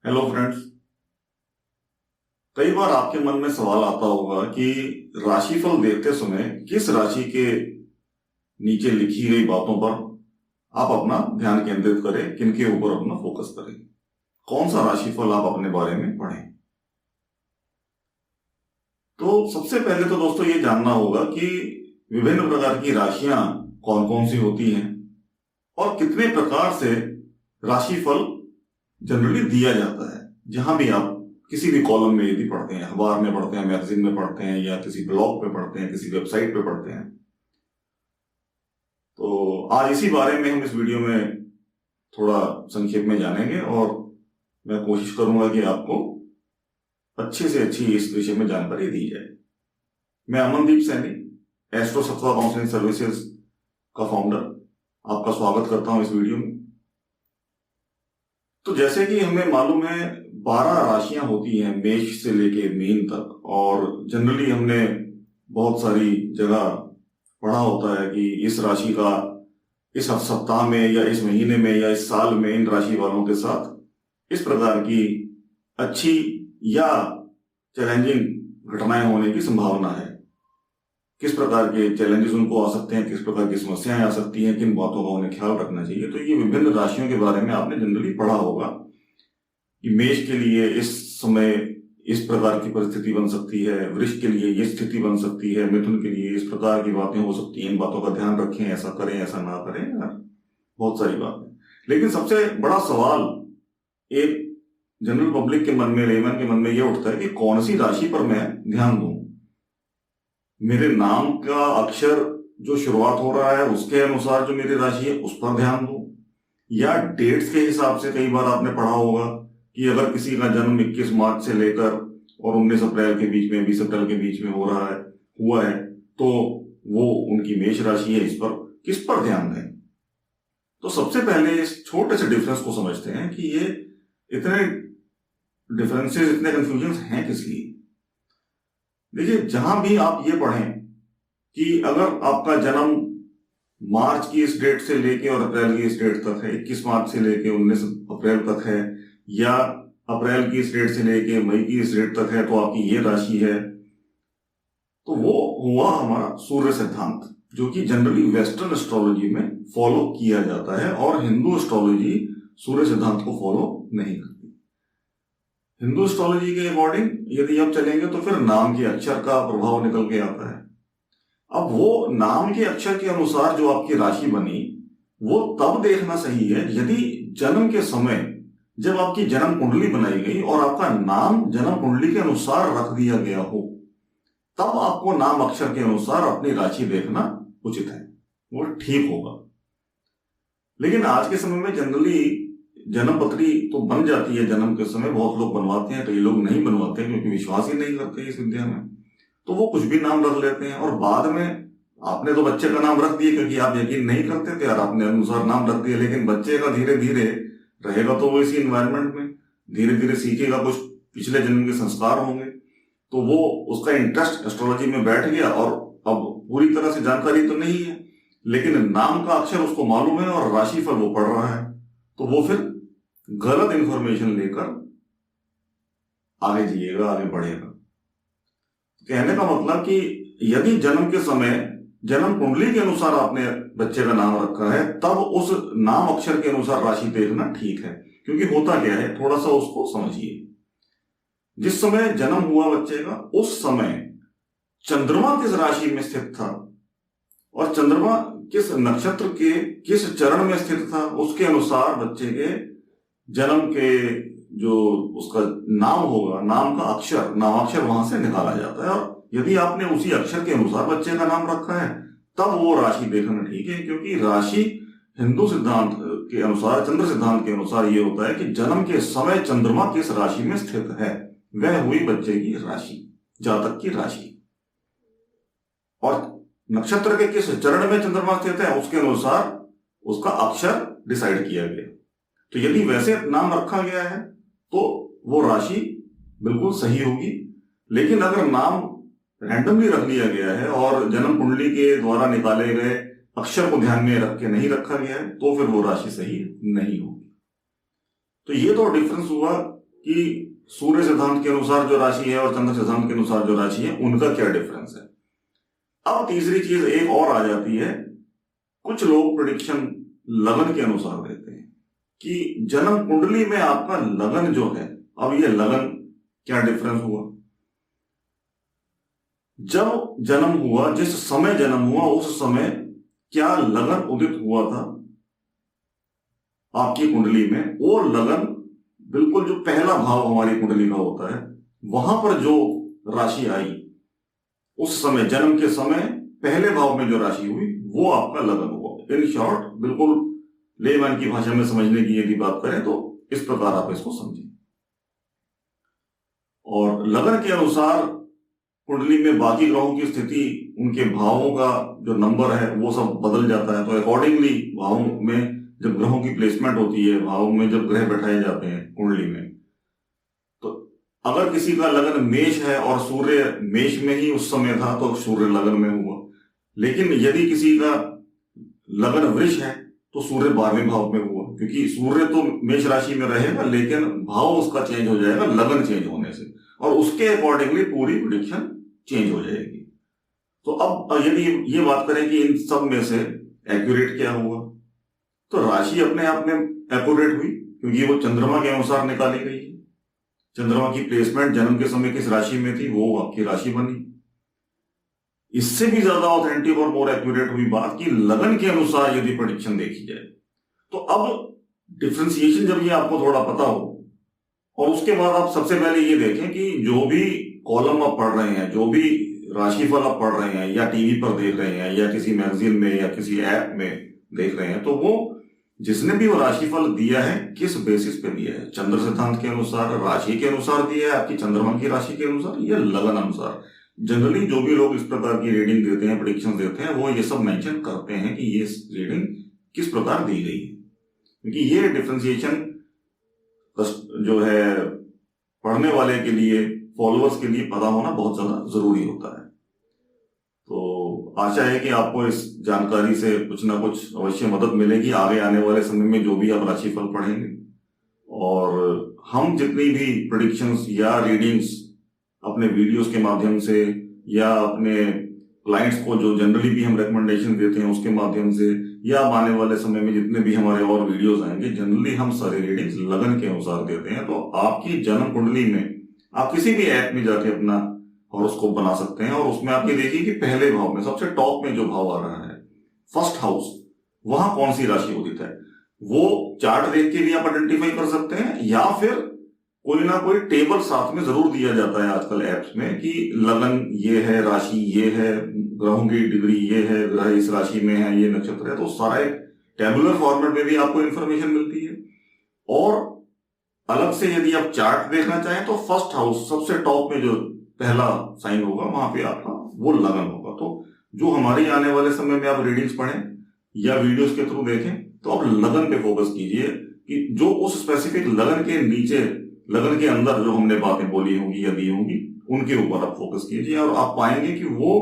Hello friends. कई बार आपके मन में सवाल आता होगा कि राशिफल देखते समय किस राशि के नीचे लिखी गई बातों पर आप अपना ध्यान केंद्रित करें, किनके ऊपर अपना फोकस करें, कौन सा राशिफल आप अपने बारे में पढ़ें। तो सबसे पहले तो दोस्तों ये जानना होगा कि विभिन्न प्रकार की राशियां कौन कौन सी होती हैं और कितने प्रकार से राशिफल जनरली दिया जाता है। जहां भी आप किसी भी कॉलम में यदि पढ़ते हैं, अखबार में पढ़ते हैं, मैगजीन में पढ़ते हैं, या किसी ब्लॉग पे पढ़ते हैं, किसी वेबसाइट पे पढ़ते हैं, तो आज इसी बारे में हम इस वीडियो में थोड़ा संक्षेप में जानेंगे और मैं कोशिश करूंगा कि आपको अच्छे से अच्छी इस विषय में जानकारी दी जाए। मैं Amandeep Saini, astro Sattva counselling services का फाउंडर, आपका स्वागत करता हूं इस वीडियो में। तो जैसे कि हमें मालूम है 12 राशियां होती हैं मेष से लेके मीन तक, और जनरली हमने बहुत सारी जगह पढ़ा होता है कि इस राशि का इस सप्ताह में या इस महीने में या इस साल में इन राशि वालों के साथ इस प्रकार की अच्छी या चैलेंजिंग घटनाएं होने की संभावना है। किस प्रकार के चैलेंजेस उनको आ सकते हैं, किस प्रकार की समस्याएं आ सकती हैं, किन बातों का उन्हें ख्याल रखना चाहिए। तो ये विभिन्न राशियों के बारे में आपने जनरली पढ़ा होगा कि मेष के लिए इस समय इस प्रकार की परिस्थिति बन सकती है, वृष के लिए ये स्थिति बन सकती है, मिथुन के लिए इस प्रकार की बातें हो सकती हैं, इन बातों का ध्यान रखें, ऐसा करें, ऐसा ना करें, बहुत सारी बातें। लेकिन सबसे बड़ा सवाल एक जनरल पब्लिक के मन में, लेमन के मन में यह उठता है कि कौन सी राशि पर मैं ध्यान दूं। मेरे नाम का अक्षर जो शुरुआत हो रहा है उसके अनुसार जो मेरी राशि है उस पर ध्यान दूं, या डेट्स के हिसाब से। कई बार आपने पढ़ा होगा कि अगर किसी का जन्म 21 मार्च से लेकर और 19 अप्रैल के बीच में, 20 अप्रैल के बीच में हुआ है तो वो उनकी मेष राशि है। इस पर किस पर ध्यान दें। तो सबसे पहले इस छोटे से डिफरेंस को समझते हैं कि ये इतने डिफरेंसेस, इतने कंफ्यूजन हैं किस लिए। देखिए, जहां भी आप ये पढ़ें कि अगर आपका जन्म मार्च की इस डेट से लेके और अप्रैल की इस डेट तक है, 21 मार्च से लेके 19 अप्रैल तक है, या अप्रैल की इस डेट से लेके मई की इस डेट तक है, तो आपकी ये राशि है। तो वो हुआ हमारा सूर्य सिद्धांत, जो कि जनरली वेस्टर्न एस्ट्रोलॉजी में फॉलो किया जाता है, और हिंदू एस्ट्रोलॉजी सूर्य सिद्धांत को फॉलो नहीं करती। हिंदू एस्ट्रोलॉजी के अकॉर्डिंग यदि आप चलेंगे तो फिर नाम के अक्षर का प्रभाव निकल के आता है। अब वो नाम के अक्षर के अनुसार जो आपकी राशि बनी वो तब देखना सही है यदि जन्म के समय जब आपकी जन्म कुंडली बनाई गई और आपका नाम जन्म कुंडली के अनुसार रख दिया गया हो, तब आपको नाम अक्षर के अनुसार अपनी राशि देखना उचित है, वो ठीक होगा। लेकिन आज के समय में जनरली जन्म पत्री तो बन जाती है जन्म के समय, बहुत लोग बनवाते हैं, कई लोग नहीं बनवाते क्योंकि विश्वास ही नहीं करते इस विद्या में, तो वो कुछ भी नाम रख लेते हैं। और बाद में आपने तो बच्चे का नाम रख दिया क्योंकि आप यकीन नहीं करते थे और आपने अनुसार नाम रख दिया, लेकिन बच्चे का धीरे धीरे रहेगा तो वो इसी एनवायरमेंट में धीरे धीरे सीखेगा, कुछ पिछले जन्म के संस्कार होंगे, तो वो उसका इंटरेस्ट एस्ट्रोलॉजी में बैठ गया। और अब पूरी तरह से जानकारी तो नहीं है, लेकिन नाम का अक्षर उसको मालूम है और राशिफल वो पढ़ रहा है, तो वो फिर गलत इंफॉर्मेशन लेकर आगे जिएगा, आगे बढ़ेगा। कहने का मतलब कि यदि जन्म के समय जन्म कुंडली के अनुसार आपने बच्चे का नाम रखा है, तब उस नाम अक्षर के अनुसार राशि देखना ठीक है। क्योंकि होता क्या है, थोड़ा सा उसको समझिए। जिस समय जन्म हुआ बच्चे का, उस समय चंद्रमा किस राशि में स्थित था और चंद्रमा किस नक्षत्र के किस चरण में स्थित था, उसके अनुसार बच्चे के जन्म के जो उसका नाम होगा, नाम का अक्षर, नामाक्षर वहां से निकाला जाता है। और यदि आपने उसी अक्षर के अनुसार बच्चे का नाम रखा है, तब वो राशि देखना ठीक है। क्योंकि राशि हिंदू सिद्धांत के अनुसार, चंद्र सिद्धांत के अनुसार ये होता है कि जन्म के समय चंद्रमा किस राशि में स्थित है, वह हुई बच्चे की राशि, जातक की राशि। और नक्षत्र के किस चरण में चंद्रमा स्थित है, उसके अनुसार उसका अक्षर डिसाइड किया गया। तो यदि वैसे नाम रखा गया है तो वो राशि बिल्कुल सही होगी। लेकिन अगर नाम रैंडमली रख लिया गया है और जन्म कुंडली के द्वारा निकाले गए अक्षर को ध्यान में रख के नहीं रखा गया है, तो फिर वो राशि सही नहीं होगी। तो ये तो डिफरेंस हुआ कि सूर्य सिद्धांत के अनुसार जो राशि है और चंद्र सिद्धांत के अनुसार जो राशि है उनका क्या डिफरेंस है। अब तीसरी चीज एक और आ जाती है, कुछ लोग प्रेडिक्शन लगन के अनुसार देते हैं कि जन्म कुंडली में आपका लगन जो है, अब ये लगन क्या डिफरेंस हुआ, जब जन्म हुआ, जिस समय जन्म हुआ उस समय क्या लगन उदित हुआ था आपकी कुंडली में, और लगन बिल्कुल जो पहला भाव हमारी कुंडली का होता है वहां पर जो राशि आई उस समय, जन्म के समय पहले भाव में जो राशि हुई वो आपका लगन हुआ। इन शॉर्ट, बिल्कुल लेमैन की भाषा में समझने की यदि बात करें तो इस प्रकार आप इसको समझें। और लगन के अनुसार कुंडली में बाकी ग्रहों की स्थिति, उनके भावों का जो नंबर है वो सब बदल जाता है। तो अकॉर्डिंगली भावों में जब ग्रहों की प्लेसमेंट होती है, भावों में जब ग्रह बैठाए जाते हैं कुंडली में, तो अगर किसी का लगन मेष है और सूर्य मेष में ही उस समय था तो सूर्य लगन में हुआ, लेकिन यदि किसी का लगन वृष है तो सूर्य 12वें भाव में हुआ, क्योंकि सूर्य तो मेष राशि में रहेगा लेकिन भाव उसका चेंज हो जाएगा लगन चेंज होने से, और उसके अकॉर्डिंगली पूरी प्रेडिक्शन चेंज हो जाएगी। तो अब यदि ये बात करें कि इन सब में से एक्यूरेट क्या हुआ, तो राशि अपने आप में एक्यूरेट हुई क्योंकि वो चंद्रमा के अनुसार निकाली गई है। चंद्रमा की प्लेसमेंट जन्म के समय किस राशि में थी वो आपकी राशि बनी। इससे भी ज्यादा ऑथेंटिक और मोर एक्यूरेट हुई बात कि लगन के अनुसार यदि प्रेडिक्शन देखी जाए। तो अब डिफरेंशिएशन जब ये आपको थोड़ा पता हो, और उसके बाद आप सबसे पहले ये देखें कि जो भी कॉलम आप पढ़ रहे हैं, जो भी राशिफल आप पढ़ रहे हैं या टीवी पर देख रहे हैं या किसी मैगजीन में या किसी ऐप में देख रहे हैं, तो वो जिसने भी वो राशिफल दिया है किस बेसिस पे दिया है, चंद्र सिद्धांत के अनुसार, राशि के अनुसार दिया है, आपकी चंद्रमा की राशि के अनुसार या लगन अनुसार। जनरली जो भी लोग इस प्रकार की रीडिंग देते हैं, प्रेडिक्शन देते हैं, वो ये सब मेंशन करते हैं कि ये रीडिंग किस प्रकार दी गई है, क्योंकि ये डिफरेंशिएशन जो है पढ़ने वाले के लिए, फॉलोअर्स के लिए पता होना बहुत ज्यादा जरूरी होता है। तो आशा है कि आपको इस जानकारी से कुछ ना कुछ अवश्य मदद मिलेगी आगे आने वाले समय में जो भी आप राशिफल पढ़ेंगे। और हम जितनी भी प्रेडिक्शंस या रीडिंग्स अपने वीडियोस के माध्यम से या अपने क्लाइंट्स को जो जनरली भी हम रिकमेंडेशन देते हैं उसके माध्यम से, या आने वाले समय में जितने भी हमारे और वीडियोस आएंगे, जनरली हम सारी रीडिंग्स लगन के अनुसार देते हैं। तो आपकी जन्म कुंडली में आप किसी भी ऐप में जाके अपना हॉरोस्कोप बना सकते हैं, और उसमें आप ये देखिए कि पहले भाव में सबसे टॉप में जो भाव आ रहा है, फर्स्ट हाउस, वहां कौन सी राशि उदित है, वो चार्ट देख के भी आप आइडेंटिफाई कर सकते हैं, या फिर कोई ना कोई टेबल साथ में जरूर दिया जाता है आजकल एप्स में कि लगन ये है, राशि ये है, ग्रहों की डिग्री ये है, ग्रह इस राशि में है, ये नक्षत्र है, तो सारा एक टेबुलर फॉर्मेट में भी आपको इंफॉर्मेशन मिलती है। और अलग से यदि आप चार्ट देखना चाहें तो फर्स्ट हाउस सबसे टॉप में जो पहला साइन होगा वहां पे आपका वो लगन होगा। तो जो हमारी आने वाले समय में आप रीडिंग्स पढ़ें या वीडियोस के थ्रू देखें तो आप लगन पे फोकस कीजिए कि जो उस स्पेसिफिक लगन के नीचे, लगन के अंदर जो हमने बातें बोली होंगी या दी होंगी उनके ऊपर आप फोकस कीजिए, और आप पाएंगे कि वो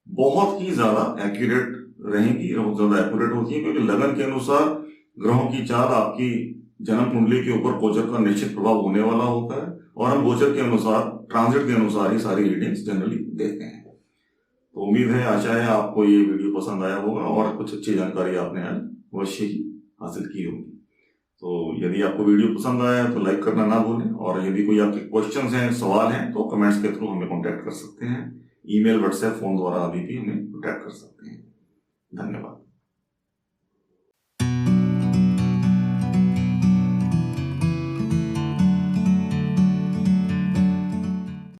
बहुत ही ज्यादा एक्यूरेट रहेंगी, बहुत ज्यादा एक्यूरेट होती है, क्योंकि लगन के अनुसार ग्रहों की चाल आपकी जन्म कुंडली के ऊपर गोचर का निश्चित प्रभाव होने वाला होता है, और हम गोचर के अनुसार, ट्रांजिट के अनुसार ही सारी रीडिंग्स जनरली देते हैं। तो उम्मीद है, आशा है आपको ये वीडियो पसंद आया होगा और कुछ अच्छी जानकारी आपने आज अवश्य ही हासिल की होगी। तो यदि आपको वीडियो पसंद आया है तो लाइक करना ना भूलें, और यदि कोई आपके क्वेश्चंस हैं, सवाल हैं, तो कमेंट्स के थ्रू हमें कॉन्टैक्ट कर सकते हैं। ईमेल, व्हाट्सएप, फोन द्वारा अभी भी हमें कॉन्टैक्ट कर सकते हैं। धन्यवाद।